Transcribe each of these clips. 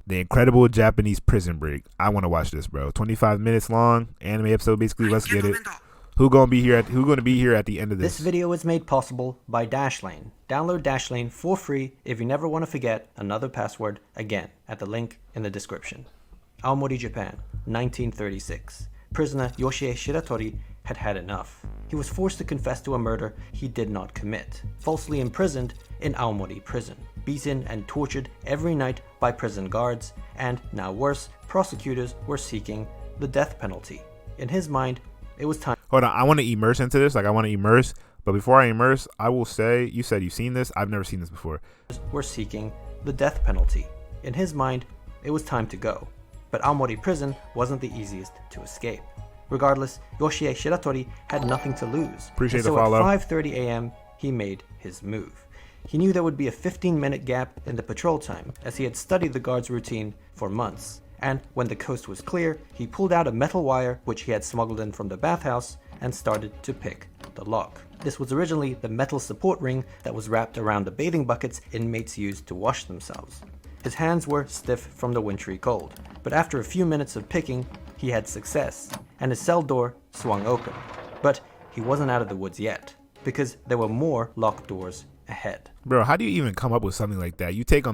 The incredible Japanese prison break. I want to watch this, bro. 25 minutes long anime episode, basically. Let's get it. Who gonna be here at the end of this? This video is made possible by Dashlane. Download Dashlane for free if you never want to forget another password again at the link in the description. Aomori, Japan, 1936. Prisoner Yoshie Shiratori had had enough. He was forced to confess to a murder he did not commit, falsely imprisoned in Aomori prison, beaten and tortured every night by prison guards, and now worse, prosecutors were seeking the death penalty. In his mind, it was time. Hold on, I want to immerse into this. I want to immerse. But before I immerse, I will say, you said you've seen this. I've never seen this before. Were seeking the death penalty. In his mind, it was time to go. But Aomori prison wasn't the easiest to escape. Regardless, Yoshie Shiratori had nothing to lose. Appreciate the follow. At 5:30 a.m., he made his move. He knew there would be a 15-minute gap in the patrol time, as he had studied the guard's routine for months. And when the coast was clear, he pulled out a metal wire which he had smuggled in from the bathhouse and started to pick the lock. This was originally the metal support ring that was wrapped around the bathing buckets inmates used to wash themselves. His hands were stiff from the wintry cold, but after a few minutes of picking, he had success, and his cell door swung open. But he wasn't out of the woods yet, because there were more locked doors ahead. Bro, how do you even come up with something like that? You take a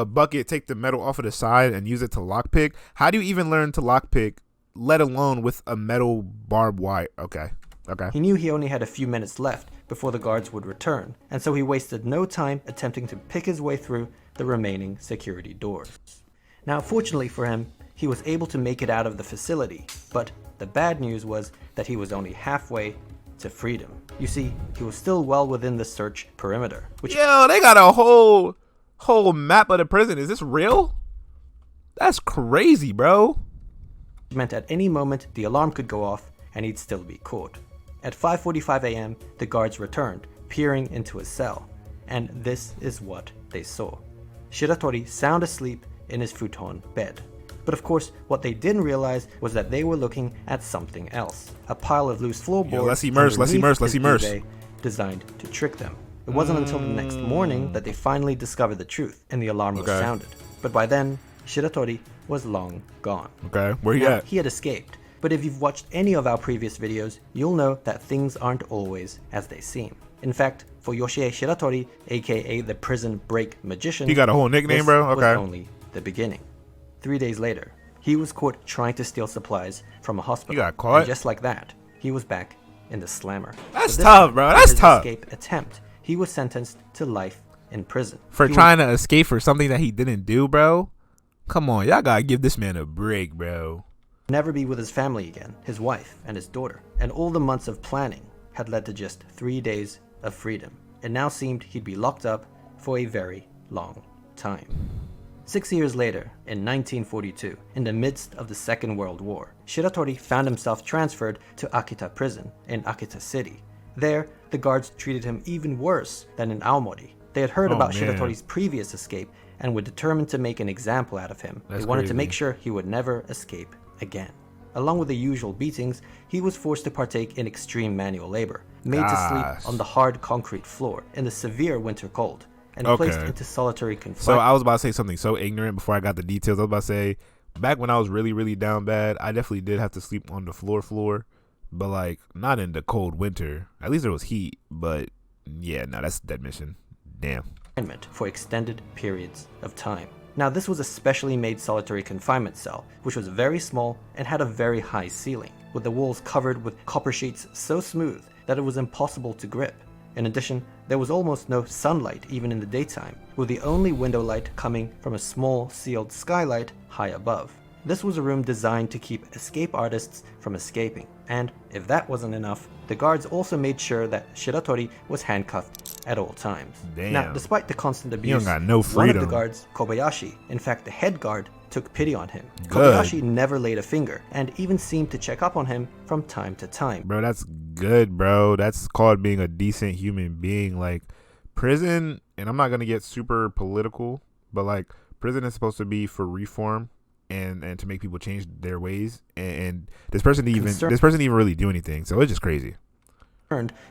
bucket, take the metal off of the side and use it to lockpick. How do you even learn to lockpick, let alone with a metal barbed wire? Okay. He knew he only had a few minutes left before the guards would return, and so he wasted no time attempting to pick his way through the remaining security doors. Now, fortunately for him, he was able to make it out of the facility, but the bad news was that he was only halfway to freedom. You see, he was still well within the search perimeter. Yo, they got a whole map of the prison. Is this real? That's crazy, bro. Meant at any moment the alarm could go off and he'd still be caught. At 5:45 a.m., the guards returned, peering into his cell, and this is what they saw. Shiratori sound asleep in his futon bed. But of course, what they didn't realize was that they were looking at something else. A pile of loose floorboards. Let's immerse. Designed to trick them. It wasn't until the next morning that they finally discovered the truth, and the alarm was sounded. But by then, Shiratori was long gone. Okay, where he at? He had escaped. But if you've watched any of our previous videos, you'll know that things aren't always as they seem. In fact, for Yoshie Shiratori, aka the prison break magician, he got a whole nickname, bro? Okay. Was only the beginning. 3 days later, he was caught trying to steal supplies from a hospital. He got caught? And just like that, he was back in the slammer. That's tough, bro. That's tough. Escape attempt, he was sentenced to life in prison. For trying to escape for something that he didn't do, bro? Come on, y'all gotta give this man a break, bro. Never be with his family again, his wife and his daughter. And all the months of planning had led to just 3 days of freedom. It now seemed he'd be locked up for a very long time. 6 years later, in 1942, in the midst of the Second World War, Shiratori found himself transferred to Akita prison in Akita City. There, the guards treated him even worse than in Aomori. They had heard about Shiratori's previous escape and were determined to make an example out of him. They wanted to make sure he would never escape again. Along with the usual beatings, he was forced to partake in extreme manual labor, made to sleep on the hard concrete floor in the severe winter cold, and placed into solitary confinement. So I was about to say something so ignorant before I got the details. I was about to say, back when I was really, really down bad, I definitely did have to sleep on the floor, but like not in the cold winter. At least there was heat, but yeah, no, that's dead mission. Damn. For extended periods of time. Now, this was a specially made solitary confinement cell, which was very small and had a very high ceiling, with the walls covered with copper sheets so smooth that it was impossible to grip. In addition, there was almost no sunlight even in the daytime, with the only window light coming from a small sealed skylight high above. This was a room designed to keep escape artists from escaping, and if that wasn't enough, the guards also made sure that Shiratori was handcuffed at all times. Damn. Now, despite the constant abuse, you don't got no freedom. One of the guards, Kobayashi, in fact the head guard, took pity on him. Good. Kobayashi never laid a finger, and even seemed to check up on him from time to time. Bro, that's good, bro. That's called being a decent human being. Like, prison, and I'm not going to get super political, but like, prison is supposed to be for reform and to make people change their ways. And this person didn't even really do anything. So it's just crazy.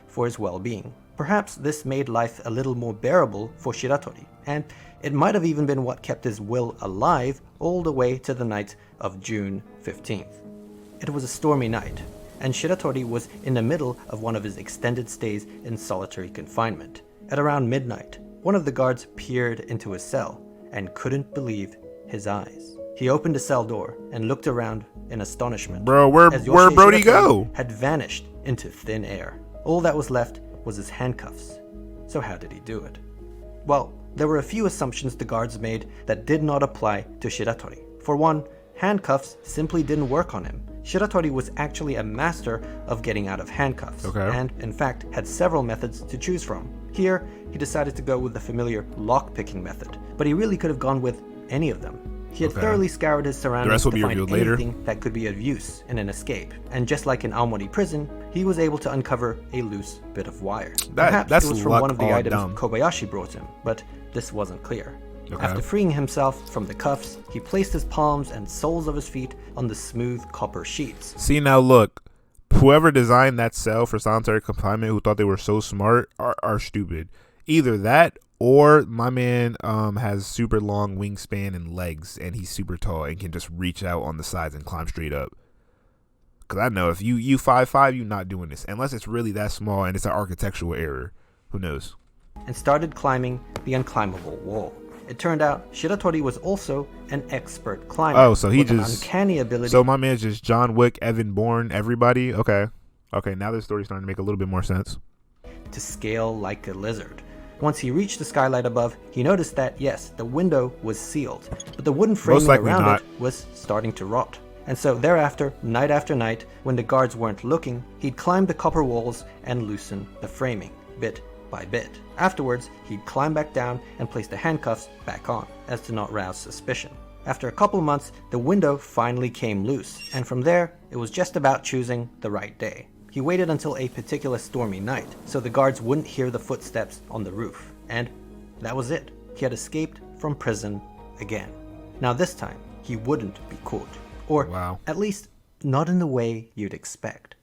For his well-being. Perhaps this made life a little more bearable for Shiratori, and it might have even been what kept his will alive all the way to the night of June 15th. It was a stormy night, and Shiratori was in the middle of one of his extended stays in solitary confinement. At around midnight, one of the guards peered into his cell and couldn't believe his eyes. He opened the cell door and looked around in astonishment. Bro, where Brody go? Had vanished into thin air. All that was left was his handcuffs. So how did he do it? Well, there were a few assumptions the guards made that did not apply to Shiratori. For one, handcuffs simply didn't work on him. Shiratori was actually a master of getting out of handcuffs, and in fact had several methods to choose from. Here, he decided to go with the familiar lock-picking method, but he really could have gone with any of them. He had thoroughly scoured his surroundings to find anything that could be of use in an escape, and just like in Aomori prison, he was able to uncover a loose bit of wire. Perhaps it was from one of the items Kobayashi brought him, but this wasn't clear. After freeing himself from the cuffs, he placed his palms and soles of his feet on the smooth copper sheets. See, now look, whoever designed that cell for solitary confinement, who thought they were so smart, are stupid. Either that, or my man has super long wingspan and legs, and he's super tall and can just reach out on the sides and climb straight up. Because I know if you 5'5", you're not doing this, unless it's really that small and it's an architectural error. Who knows? And started climbing the unclimbable wall. It turned out Shiratori was also an expert climber. Oh, so he with just an uncanny ability. So my man's just John Wick, Evan Bourne, everybody. Okay, now this story's starting to make a little bit more sense. To scale like a lizard. Once he reached the skylight above, he noticed that yes, the window was sealed, but the wooden framing around it was starting to rot. And so thereafter, night after night, when the guards weren't looking, he'd climb the copper walls and loosen the framing, bit by bit. Afterwards, he'd climb back down and place the handcuffs back on, as to not rouse suspicion. After a couple months, the window finally came loose, and from there, it was just about choosing the right day. He waited until a particular stormy night, so the guards wouldn't hear the footsteps on the roof. And that was it. He had escaped from prison again. Now this time, he wouldn't be caught. Or at least, not in the way you'd expect.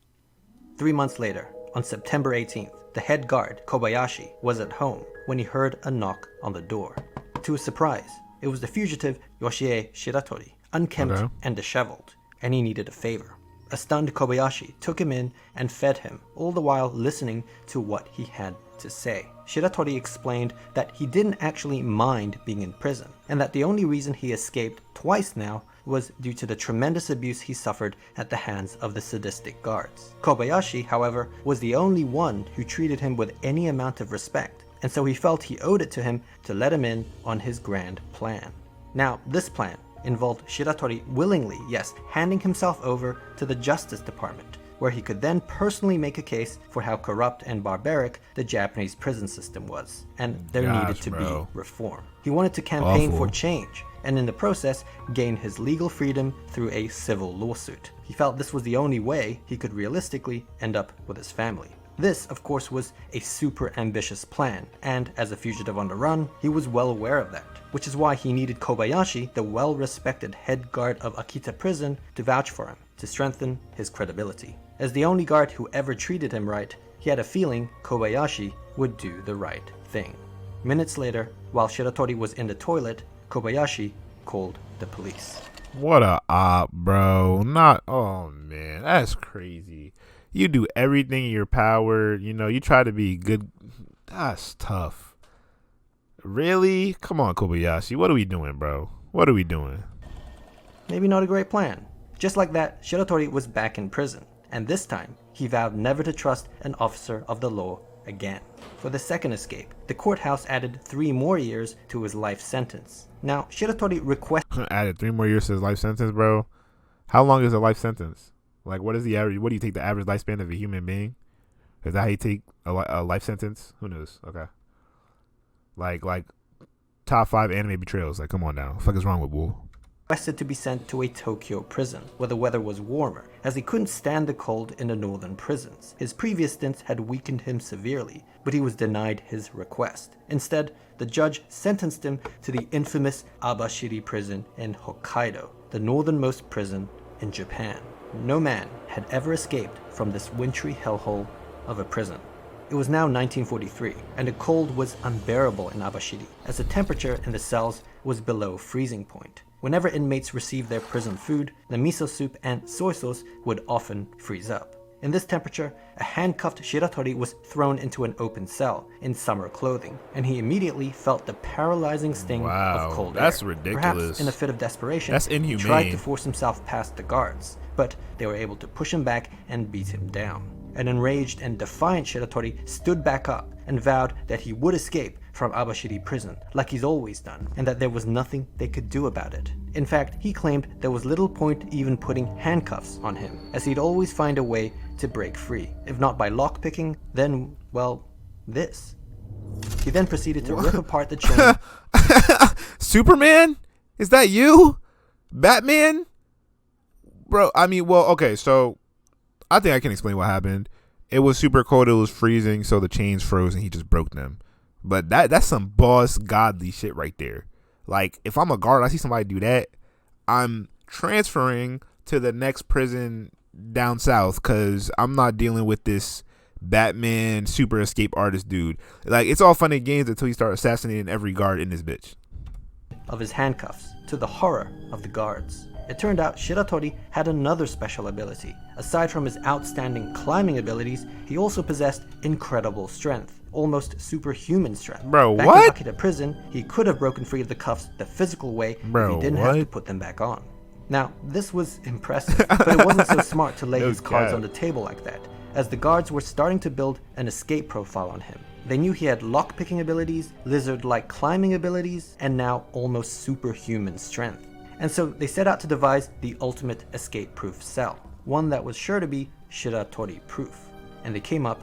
3 months later, on September 18th, the head guard, Kobayashi, was at home when he heard a knock on the door. To his surprise, it was the fugitive Yoshie Shiratori, unkempt and disheveled, and he needed a favor. A stunned Kobayashi took him in and fed him, all the while listening to what he had to say. Shiratori explained that he didn't actually mind being in prison, and that the only reason he escaped twice now was due to the tremendous abuse he suffered at the hands of the sadistic guards. Kobayashi, however, was the only one who treated him with any amount of respect, and so he felt he owed it to him to let him in on his grand plan. Now, this plan involved Shiratori willingly, yes, handing himself over to the Justice Department, where he could then personally make a case for how corrupt and barbaric the Japanese prison system was, and there needed to be reform. He wanted to campaign for change, and in the process, gain his legal freedom through a civil lawsuit. He felt this was the only way he could realistically end up with his family. This, of course, was a super ambitious plan, and as a fugitive on the run, he was well aware of that, which is why he needed Kobayashi, the well-respected head guard of Akita prison, to vouch for him, to strengthen his credibility. As the only guard who ever treated him right, he had a feeling Kobayashi would do the right thing. Minutes later, while Shiratori was in the toilet, Kobayashi called the police. What a op, bro. Oh man, that's crazy. You do everything in your power, you try to be good. That's tough. Really? Come on, Kobayashi. What are we doing, bro? What are we doing? Maybe not a great plan. Just like that, Shiratori was back in prison, and this time, he vowed never to trust an officer of the law again. For the second escape, the courthouse added 3 more years to his life sentence. Now, Shiratori requested... Added 3 more years to his life sentence, bro? How long is a life sentence? Like, what is the average? What do you take the average lifespan of a human being? Is that how you take a life sentence? Who knows? Okay. Like top 5 anime betrayals. Like, come on now. What the fuck is wrong with Bull? Requested to be sent to a Tokyo prison, where the weather was warmer, as he couldn't stand the cold in the northern prisons. His previous stints had weakened him severely, but he was denied his request. Instead, the judge sentenced him to the infamous Abashiri prison in Hokkaido, the northernmost prison in Japan. No man had ever escaped from this wintry hellhole of a prison. It was now 1943, and the cold was unbearable in Abashiri, as the temperature in the cells was below freezing point. Whenever inmates received their prison food, the miso soup and soy sauce would often freeze up. In this temperature, a handcuffed Shiratori was thrown into an open cell in summer clothing, and he immediately felt the paralyzing sting of cold air. That's ridiculous. Perhaps in a fit of desperation, That's he inhumane. tried to force himself past the guards, but they were able to push him back and beat him down. An enraged and defiant Shiratori stood back up and vowed that he would escape from Abashiri prison, like he's always done, and that there was nothing they could do about it. In fact, he claimed there was little point even putting handcuffs on him, as he'd always find a way to break free. If not by lockpicking, then, well, this. He then proceeded to rip apart the chain. Superman? Is that you? Batman? Bro, I mean, well, okay, so I think I can explain what happened. It was super cold, it was freezing, so the chains froze and he just broke them. But that's some boss godly shit right there. Like, if I'm a guard, I see somebody do that, I'm transferring to the next prison down south because I'm not dealing with this Batman super escape artist dude. Like, it's all fun and games until you start assassinating every guard in this bitch. Of his handcuffs, to the horror of the guards. It turned out Shiratori had another special ability. Aside from his outstanding climbing abilities, he also possessed incredible strength, almost superhuman strength. Bro, back what? in Akita prison, he could have broken free of the cuffs the physical way Bro, if he didn't what? have to put them back on. Now, this was impressive, but it wasn't so smart to lay No his cards cap. on the table like that, as the guards were starting to build an escape profile on him. They knew he had lockpicking abilities, lizard-like climbing abilities, and now almost superhuman strength. And so they set out to devise the ultimate escape-proof cell, one that was sure to be Shiratori-proof. And they came up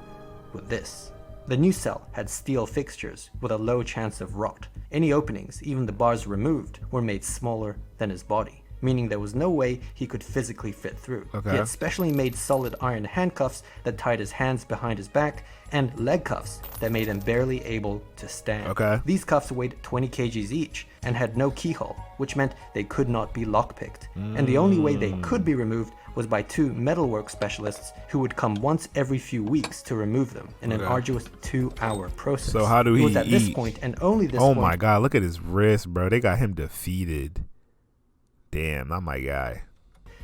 with this. The new cell had steel fixtures with a low chance of rot. Any openings, even the bars removed, were made smaller than his body, meaning there was no way he could physically fit through. Okay. He had specially made solid iron handcuffs that tied his hands behind his back, and leg cuffs that made him barely able to stand. Okay. These cuffs weighed 20 kgs each and had no keyhole, which meant they could not be lockpicked. And the only way they could be removed was by two metalwork specialists who would come once every few weeks to remove them in an arduous 2-hour process. So how do It he was at this eat? point, and only this Oh point, my god, look at his wrist, bro. They got him defeated. Damn, not my guy.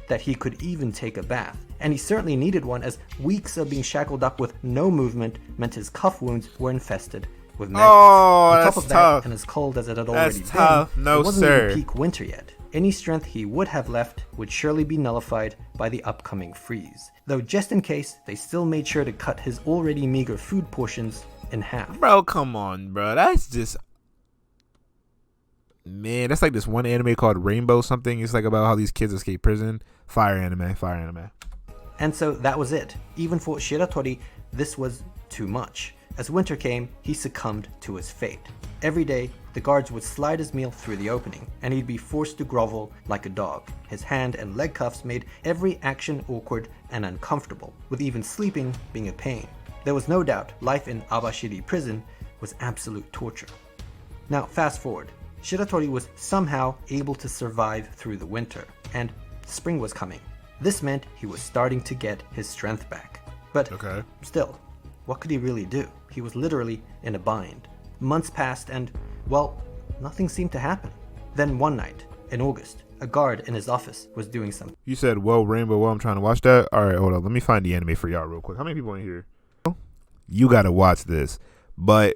that he could even take a bath. And he certainly needed one, as weeks of being shackled up with no movement meant his cuff wounds were infested with maggots. Oh, On top that's of that, tough. and as cold as it had That's already tough. been, No, it wasn't sir. even peak winter yet. Any strength he would have left would surely be nullified by the upcoming freeze. Though just in case, they still made sure to cut his already meager food portions in half. Bro, come on, bro. That's just... Man, that's like this one anime called Rainbow something. It's like about how these kids escape prison. Fire anime, fire anime. And so that was it. Even for Shiratori, this was too much. As winter came, he succumbed to his fate. Every day, the guards would slide his meal through the opening, and he'd be forced to grovel like a dog. His hand and leg cuffs made every action awkward and uncomfortable, with even sleeping being a pain. There was no doubt life in Abashiri prison was absolute torture. Now, fast forward. Shiratori was somehow able to survive through the winter, and spring was coming. This meant he was starting to get his strength back. But Okay. still, what could he really do? He was literally in a bind. Months passed and, well, nothing seemed to happen. Then one night, in August, a guard in his office was doing something. You said, whoa, Rainbow, well, I'm trying to watch that. All right, hold on. Let me find the anime for y'all real quick. How many people in here? You got to watch this. But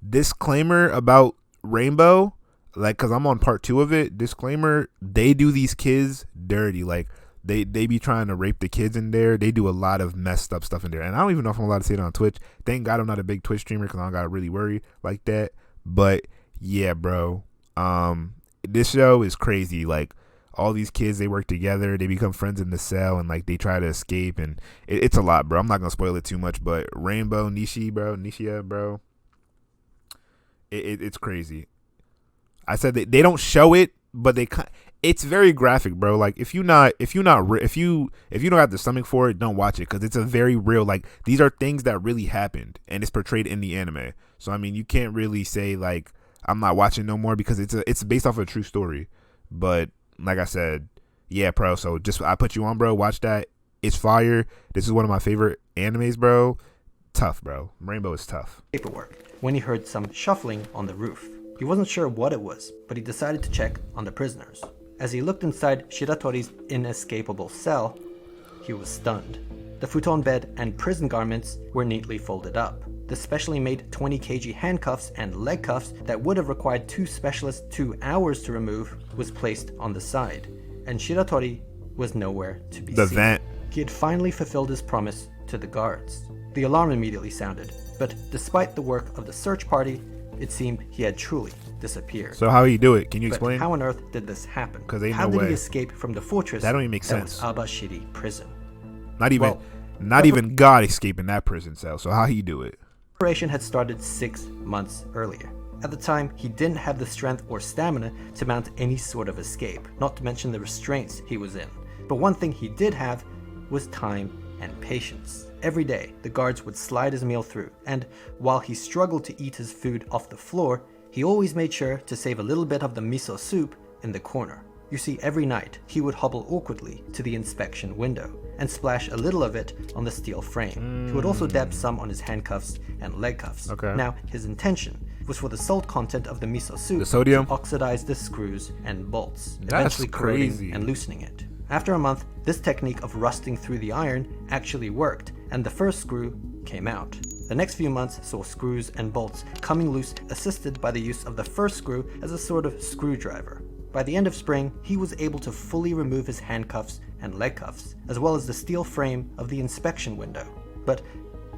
disclaimer about Rainbow, like, because I'm on part 2 of it. Disclaimer, they do these kids dirty. Like, they be trying to rape the kids in there. They do a lot of messed up stuff in there. And I don't even know if I'm allowed to say it on Twitch. Thank God I'm not a big Twitch streamer because I don't got to really worry like that. But, yeah, bro. This show is crazy. Like, all these kids, they work together. They become friends in the cell. And, like, they try to escape. And it's a lot, bro. I'm not going to spoil it too much. But Rainbow, Nishia, bro. It's crazy. I said they don't show it, but it's very graphic, bro. Like if you don't have the stomach for it, don't watch it because it's a very real. Like these are things that really happened and it's portrayed in the anime. So I mean, you can't really say like I'm not watching no more because it's based off of a true story. But like I said, yeah, bro. So just I put you on, bro. Watch that. It's fire. This is one of my favorite animes, bro. tough, bro. Rainbow is tough. Paperwork when he heard some shuffling on the roof. He wasn't sure what it was, but he decided to check on the prisoners. As he looked inside Shiratori's inescapable cell, he was stunned. The futon bed and prison garments were neatly folded up. The specially made 20 kg handcuffs and leg cuffs that would have required 2 specialists 2 hours to remove was placed on the side, and Shiratori was nowhere to be The seen. vent. He had finally fulfilled his promise to the guards. The alarm immediately sounded, but despite the work of the search party, it seemed he had truly disappeared. So how do you do it? Can you But explain? how on earth did this happen? 'Cause ain't how no did way. he escape from the fortress That don't even make that was sense. Abashiri prison? Not even, Well, not even God escaping that prison cell. So how he do it? Operation had started 6 months earlier. At the time, he didn't have the strength or stamina to mount any sort of escape, not to mention the restraints he was in. But one thing he did have was time and patience. Every day, the guards would slide his meal through, and while he struggled to eat his food off the floor, he always made sure to save a little bit of the miso soup in the corner. You see, every night, he would hobble awkwardly to the inspection window and splash a little of it on the steel frame. He would also dab some on his handcuffs and leg cuffs. Okay. Now, his intention was for the salt content of the miso soup The sodium? to oxidize the screws and bolts, That's eventually corroding crazy. and loosening it. After a month, this technique of rusting through the iron actually worked, and the first screw came out. The next few months saw screws and bolts coming loose, assisted by the use of the first screw as a sort of screwdriver. By the end of spring, he was able to fully remove his handcuffs and leg cuffs, as well as the steel frame of the inspection window. But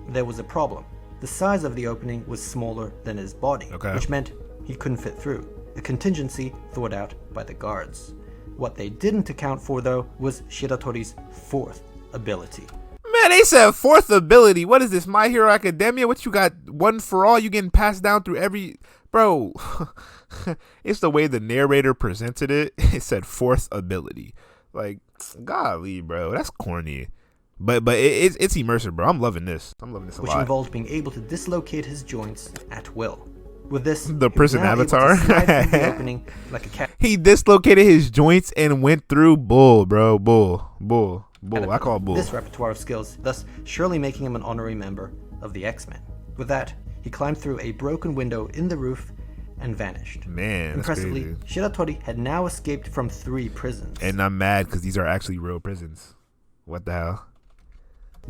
there was a problem. The size of the opening was smaller than his body, Okay. which meant he couldn't fit through, a contingency thought out by the guards. What they didn't account for, though, was Shiratori's fourth ability. Man, they said fourth ability. What is this, My Hero Academia? What you got? One for all? You getting passed down through every... Bro, it's the way the narrator presented it. It said fourth ability. Like, golly, bro. That's corny. But it's immersive, bro. I'm loving this. I'm loving this a Which lot. involved being able to dislocate his joints at will. With this, The he was prison now able to avatar. slide through the opening like a cat. He dislocated his joints and went through. Bull, bro. Bull. I call bull. This repertoire of skills, thus surely making him an honorary member of the X-Men. With that, he climbed through a broken window in the roof and vanished. Man, that's Impressively, crazy. Shiratori had now escaped from 3 prisons, And I'm mad because these are actually real prisons. What the hell?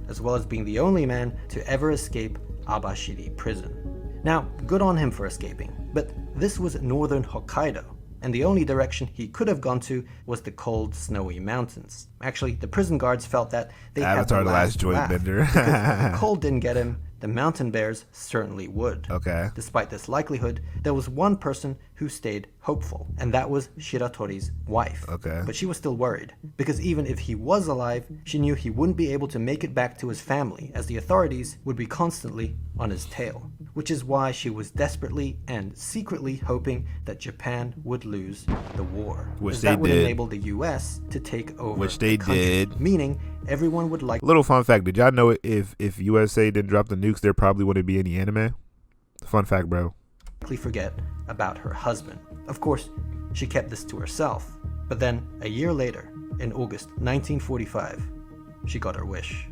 as well as being the only man to ever escape Abashiri prison. Now, good on him for escaping, but this was northern Hokkaido, and the only direction he could have gone to was the cold, snowy mountains. Actually, the prison guards felt that they Avatar had the last joint laugh, bender. because if the cold didn't get him, the mountain bears certainly would. Okay. Despite this likelihood, there was one person who stayed hopeful, and that was Shiratori's wife. Okay. But she was still worried, because even if he was alive, she knew he wouldn't be able to make it back to his family, as the authorities would be constantly on his tail. Which is why she was desperately and secretly hoping that Japan would lose the war. Which as they that would did. enable the US to take over Which the they country, did. meaning everyone would like Little fun fact. Did y'all know if USA didn't drop the nukes, there probably wouldn't be any anime? Fun fact, bro. forget about her husband. Of course, she kept this to herself. But then, a year later, in August 1945, she got her wish.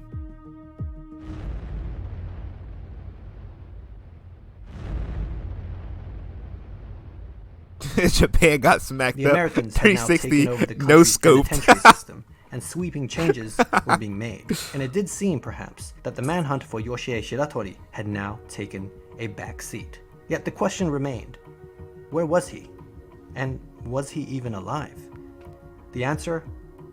Japan got smacked The up. Americans had now 360, taken over the no country's scope. penitentiary system, and sweeping changes were being made. And it did seem, perhaps, that the manhunt for Yoshie Shiratori had now taken a back seat. Yet the question remained, where was he? And was he even alive? The answer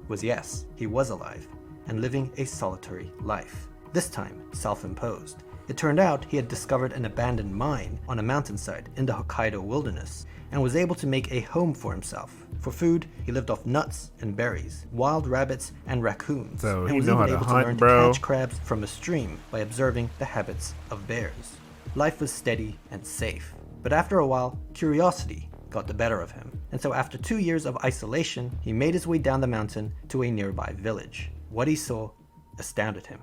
was yes, he was alive, and living a solitary life. This time, self-imposed. It turned out he had discovered an abandoned mine on a mountainside in the Hokkaido wilderness, and was able to make a home for himself. For food, he lived off nuts and berries, wild rabbits and raccoons, So and he was know even how to able to hunt, learn bro. to catch crabs from a stream by observing the habits of bears. Life was steady and safe, but after a while, curiosity got the better of him, and so after 2 years of isolation, he made his way down the mountain to a nearby village. What he saw astounded him.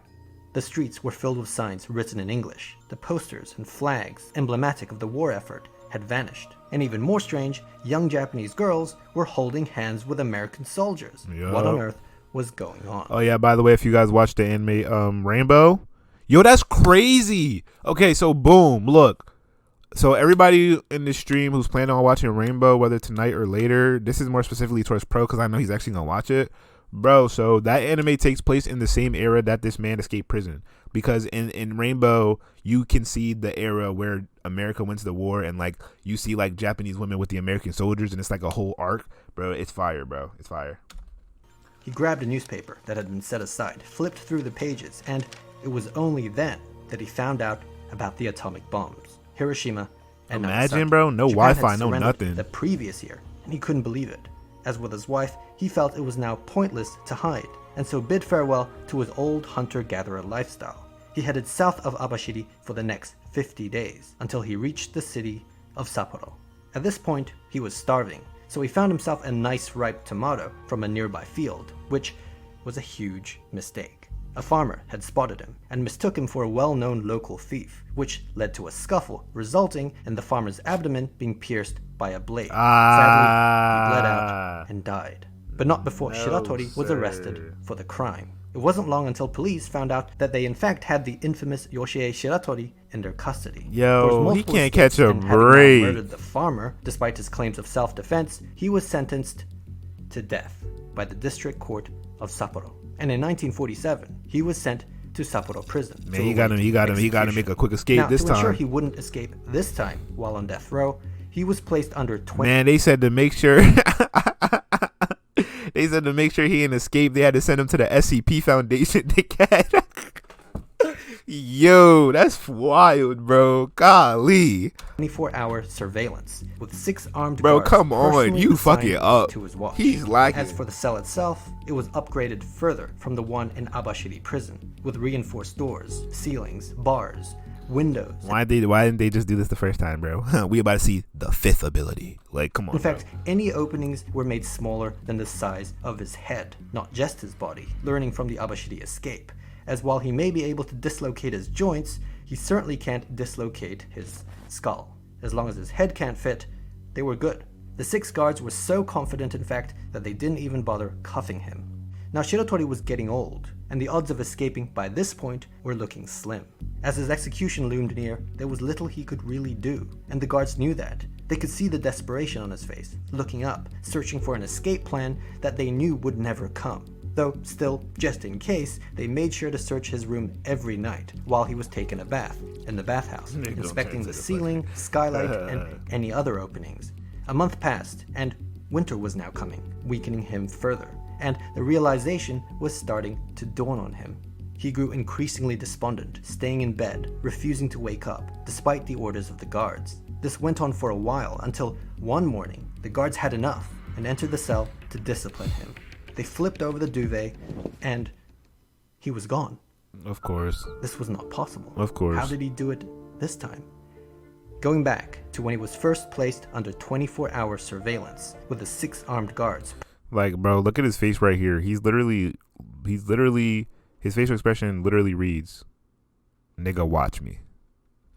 The streets were filled with signs written in English. The posters and flags, emblematic of the war effort, had vanished. And even more strange, young Japanese girls were holding hands with American soldiers. Yup. What on earth was going on? Oh yeah, by the way, if you guys watched the anime Rainbow, Yo, that's crazy. Okay, so boom, look. So everybody in this stream who's planning on watching Rainbow, whether tonight or later, this is more specifically towards Pro because I know he's actually gonna watch it, bro. So that anime takes place in the same era that this man escaped prison, because in Rainbow you can see the era where America went to the war, and like you see like Japanese women with the American soldiers, and it's like a whole arc, bro. It's fire, bro. It's fire. He grabbed a newspaper that had been set aside, flipped through the pages, and it was only then that he found out about the atomic bombs. Hiroshima and Imagine, Nagasaki. bro, no Japan Wi-Fi, had no surrendered nothing. The previous year, and he couldn't believe it. As with his wife, he felt it was now pointless to hide, and so bid farewell to his old hunter-gatherer lifestyle. He headed south of Abashiri for the next 50 days, until he reached the city of Sapporo. At this point, he was starving, so he found himself a nice ripe tomato from a nearby field, which was a huge mistake. A farmer had spotted him and mistook him for a well-known local thief, which led to a scuffle, resulting in the farmer's abdomen being pierced by a blade. Sadly, he bled out and died. But not before Shiratori was arrested for the crime. It wasn't long until police found out that they in fact had the infamous Yoshie Shiratori in their custody. Yo, he can't catch a and having now break. murdered the farmer, despite his claims of self-defense, he was sentenced to death by the district court of Sapporo. And in 1947, he was sent to Sapporo prison. Man, he got to make a quick escape now, this to time. ensure he wouldn't escape this time while on death row, he was placed under 20. Man, they said to make sure they said to make sure he didn't escape, they had to send him to the SCP Foundation. Yo, that's wild, bro. Golly. 24-hour surveillance with 6 armed Bro, guards come on. personally You fucking assigned up. to his watch. He's lacking. As for the cell itself, it was upgraded further from the one in Abashiri prison, with reinforced doors, ceilings, bars, windows. Why didn't they just do this the first time, bro? We about to see the 5th ability. Like, come on. In fact, any openings were made smaller than the size of his head, not just his body, learning from the Abashiri escape. As while he may be able to dislocate his joints, he certainly can't dislocate his skull. As long as his head can't fit, they were good. The 6 guards were so confident, in fact, that they didn't even bother cuffing him. Now Shiratori was getting old, and the odds of escaping by this point were looking slim. As his execution loomed near, there was little he could really do, and the guards knew that. They could see the desperation on his face, looking up, searching for an escape plan that they knew would never come. Though still, just in case, they made sure to search his room every night while he was taking a bath in the bathhouse, inspecting the ceiling, skylight, and any other openings. A month passed, and winter was now coming, weakening him further, and the realization was starting to dawn on him. He grew increasingly despondent, staying in bed, refusing to wake up, despite the orders of the guards. This went on for a while until one morning, the guards had enough and entered the cell to discipline him. They flipped over the duvet, and he was gone. Of course. This was not possible. Of course. How did he do it this time? Going back to when he was first placed under 24-hour surveillance with the 6 armed guards. Like, bro, look at his face right here. His facial expression literally reads, "Nigga, watch me."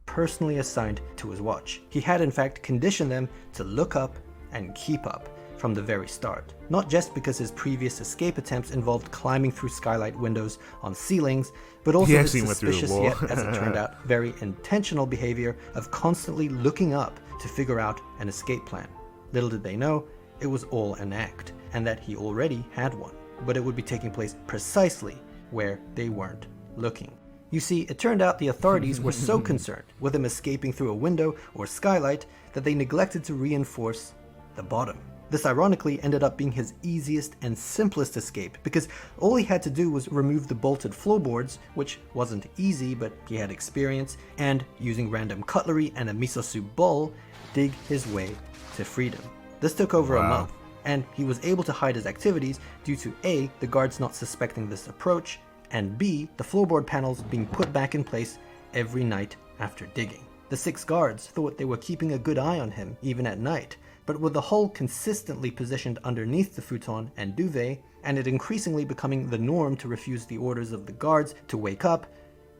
Personally assigned to his watch. He had in fact conditioned them to look up and keep up from the very start. Not just because his previous escape attempts involved climbing through skylight windows on ceilings, but also his suspicious yet, as it turned out, very intentional behavior of constantly looking up to figure out an escape plan. Little did they know, it was all an act, and that he already had one, but it would be taking place precisely where they weren't looking. You see, it turned out the authorities were so concerned with him escaping through a window or skylight that they neglected to reinforce the bottom. This ironically ended up being his easiest and simplest escape, because all he had to do was remove the bolted floorboards, which wasn't easy, but he had experience, and using random cutlery and a miso soup bowl, dig his way to freedom. This took over a month, and he was able to hide his activities due to A, the guards not suspecting this approach, and B, the floorboard panels being put back in place every night after digging. The 6 guards thought they were keeping a good eye on him even at night, but with the hole consistently positioned underneath the futon and duvet, and it increasingly becoming the norm to refuse the orders of the guards to wake up,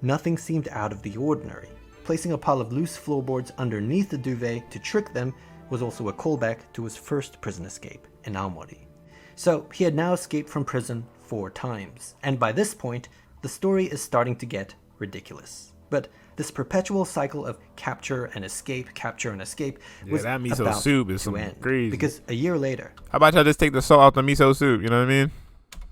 nothing seemed out of the ordinary. Placing a pile of loose floorboards underneath the duvet to trick them was also a callback to his first prison escape in Aomori. So he had now escaped from prison 4 times, and by this point, the story is starting to get ridiculous. But this perpetual cycle of capture and escape was that miso about soup is to some end. crazy. Because a year later, How about y'all just take the salt out the miso soup? You know what I mean?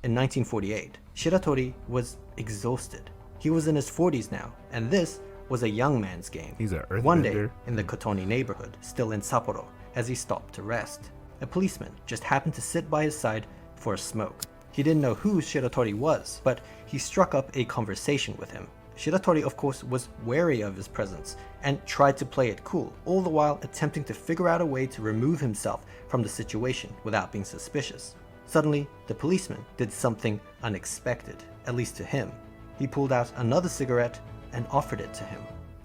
in 1948, Shiratori was exhausted. He was in his 40s now, and this was a young man's game. He's an earthbender. One day, in the Kotoni neighborhood, still in Sapporo, as he stopped to rest, a policeman just happened to sit by his side for a smoke. He didn't know who Shiratori was, but he struck up a conversation with him. Shiratori, of course, was wary of his presence and tried to play it cool, all the while attempting to figure out a way to remove himself from the situation without being suspicious. Suddenly, the policeman did something unexpected, at least to him. He pulled out another cigarette and offered it to him.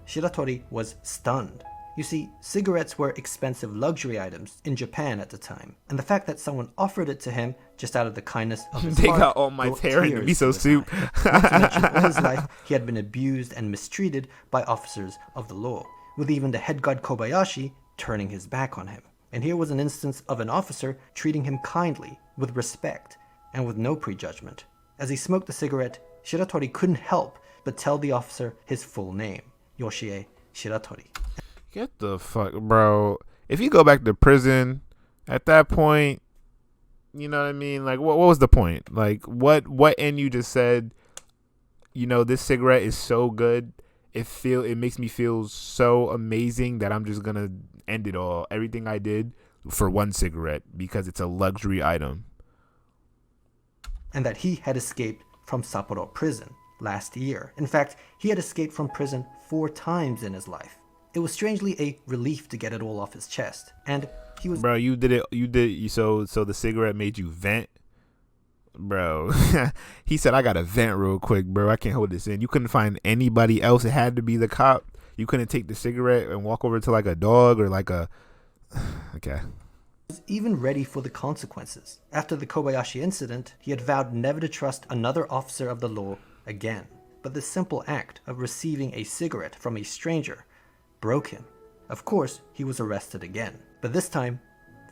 Shiratori was stunned. You see, cigarettes were expensive luxury items in Japan at the time, and the fact that someone offered it to him just out of the kindness of his They heart got all my brought hair in the tears to miso his soup. eyes. Not to mention, all his life, he had been abused and mistreated by officers of the law, with even the head guard Kobayashi turning his back on him. And here was an instance of an officer treating him kindly, with respect, and with no prejudgment. As he smoked the cigarette, Shiratori couldn't help but tell the officer his full name, Yoshie Shiratori. Get the fuck, bro. If you go back to prison, at that point, you know what I mean? Like, what was the point? Like, what and you just said, you know, this cigarette is so good. It makes me feel so amazing that I'm just gonna end it all. Everything I did for one cigarette because it's a luxury item. And that he had escaped from Sapporo prison last year. In fact, he had escaped from prison 4 times in his life. It was strangely a relief to get it all off his chest. And he was... Bro, so the cigarette made you vent? Bro, he said, I got to vent real quick, bro. I can't hold this in. You couldn't find anybody else. It had to be the cop. You couldn't take the cigarette and walk over to like a dog or like a... Okay. Was even ready for the consequences. After the Kobayashi incident, he had vowed never to trust another officer of the law again. But the simple act of receiving a cigarette from a stranger broke him. Of course, he was arrested again. But this time,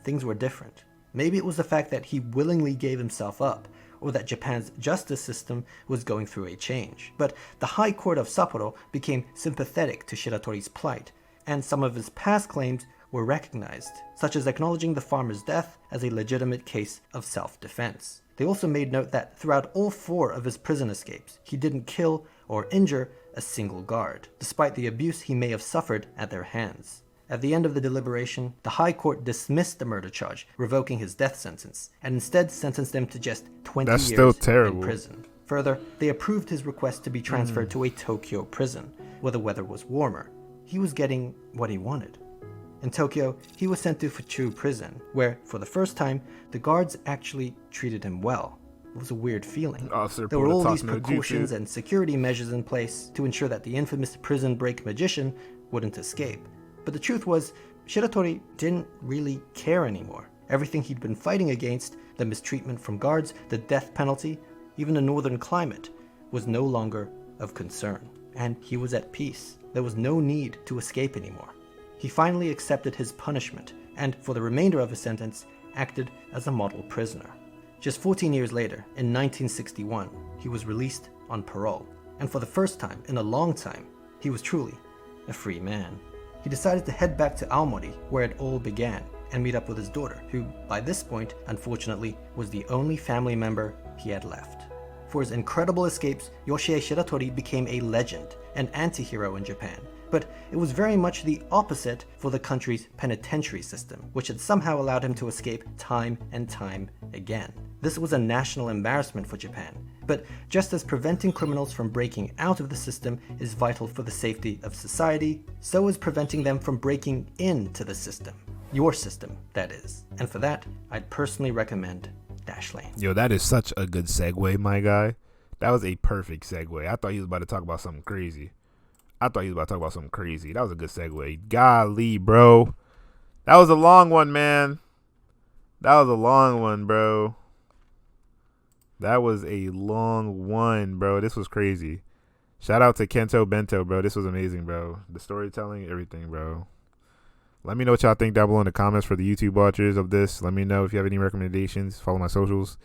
things were different. Maybe it was the fact that he willingly gave himself up, or that Japan's justice system was going through a change. But the High Court of Sapporo became sympathetic to Shiratori's plight, and some of his past claims were recognized, such as acknowledging the farmer's death as a legitimate case of self-defense. They also made note that throughout all 4 of his prison escapes, he didn't kill or injure a single guard, despite the abuse he may have suffered at their hands. At the end of the deliberation, the High Court dismissed the murder charge, revoking his death sentence, and instead sentenced him to just 20 That's years still terrible. in prison. Further, they approved his request to be transferred to a Tokyo prison, where the weather was warmer. He was getting what he wanted. In Tokyo, he was sent to Fuchu prison, where, for the first time, the guards actually treated him well. It was a weird feeling. There were all these precautions and security measures in place to ensure that the infamous prison break magician wouldn't escape. But the truth was, Shiratori didn't really care anymore. Everything he'd been fighting against, the mistreatment from guards, the death penalty, even the northern climate, was no longer of concern. And he was at peace. There was no need to escape anymore. He finally accepted his punishment, and for the remainder of his sentence, acted as a model prisoner. Just 14 years later, in 1961, he was released on parole. And for the first time in a long time, he was truly a free man. He decided to head back to Aomori, where it all began, and meet up with his daughter, who, by this point, unfortunately, was the only family member he had left. For his incredible escapes, Yoshie Shiratori became a legend, an anti-hero in Japan. But it was very much the opposite for the country's penitentiary system, which had somehow allowed him to escape time and time again. This was a national embarrassment for Japan. But just as preventing criminals from breaking out of the system is vital for the safety of society, so is preventing them from breaking into the system. Your system, that is. And for that, I'd personally recommend Dashlane. Yo, that is such a good segue, my guy. That was a perfect segue. I thought he was about to talk about something crazy. That was a good segue. Golly, bro. That was a long one, man. That was a long one, bro. This was crazy. Shout out to Kento Bento, bro. This was amazing, bro. The storytelling, everything, bro. Let me know what y'all think down below in the comments for the YouTube watchers of this. Let me know if you have any recommendations. Follow my socials.